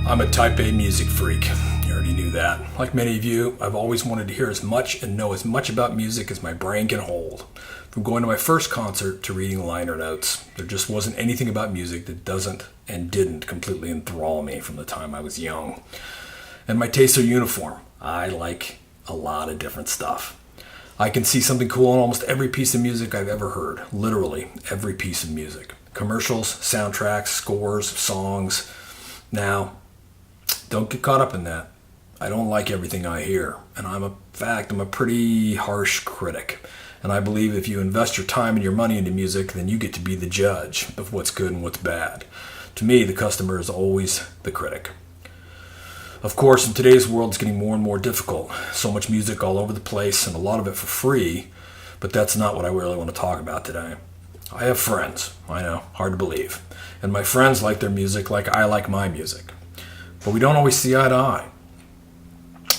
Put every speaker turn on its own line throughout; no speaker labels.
I'm a type A music freak. You already knew that. Like many of you, I've always wanted to hear as much and know as much about music as my brain can hold. From going to my first concert to reading liner notes, there just wasn't anything about music that doesn't and didn't completely enthrall me from the time I was young. And my tastes are uniform. I like a lot of different stuff. I can see something cool in almost every piece of music I've ever heard. Literally every piece of music. Commercials, soundtracks, scores, songs. Now, don't get caught up in that. I don't like everything I hear, and I'm a pretty harsh critic. And I believe if you invest your time and your money into music, then you get to be the judge of what's good and what's bad. To me, the customer is always the critic. Of course, in today's world, it's getting more and more difficult. So much music all over the place, and a lot of it for free, but that's not what I really want to talk about today. I have friends, I know, hard to believe. And my friends like their music like I like my music. But we don't always see eye to eye.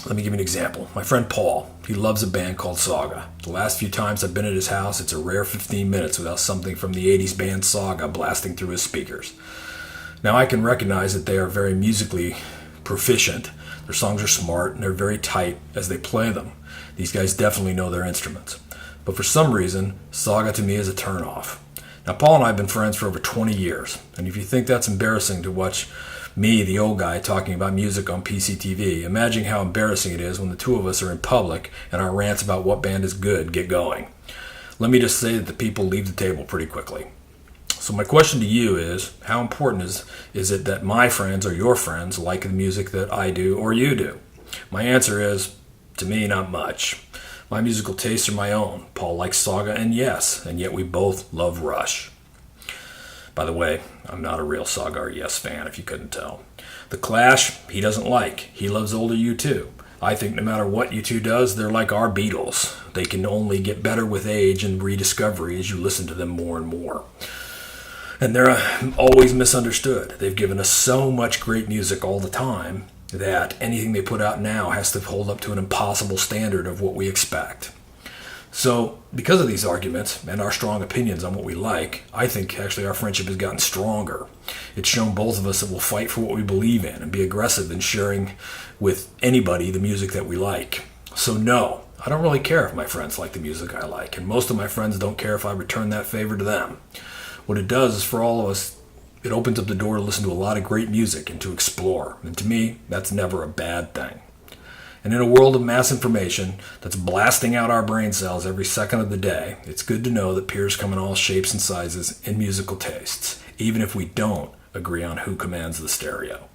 Let me give you an example. My friend Paul, he loves a band called Saga. The last few times I've been at his house, it's a rare 15 minutes without something from the 80s band Saga blasting through his speakers. Now I can recognize that they are very musically proficient. Their songs are smart and they're very tight as they play them. These guys definitely know their instruments. But for some reason, Saga to me is a turnoff. Now Paul and I have been friends for over 20 years. And if you think that's embarrassing to watch me, the old guy, talking about music on PCTV, imagine how embarrassing it is when the two of us are in public and our rants about what band is good get going. Let me just say that the people leave the table pretty quickly. So my question to you is, how important is it that my friends or your friends like the music that I do or you do? My answer is, to me, not much. My musical tastes are my own. Paul likes Saga and Yes, and yet we both love Rush. By the way, I'm not a real Saga or Yes fan, if you couldn't tell. The Clash, he doesn't like. He loves older U2. I think no matter what U2 does, they're like our Beatles. They can only get better with age and rediscovery as you listen to them more and more. And they're always misunderstood. They've given us so much great music all the time that anything they put out now has to hold up to an impossible standard of what we expect. So, because of these arguments and our strong opinions on what we like, I think actually our friendship has gotten stronger. It's shown both of us that we'll fight for what we believe in and be aggressive in sharing with anybody the music that we like. So no, I don't really care if my friends like the music I like, and most of my friends don't care if I return that favor to them. What it does is for all of us, it opens up the door to listen to a lot of great music and to explore. And to me, that's never a bad thing. And in a world of mass information that's blasting out our brain cells every second of the day, it's good to know that peers come in all shapes and sizes and musical tastes, even if we don't agree on who commands the stereo.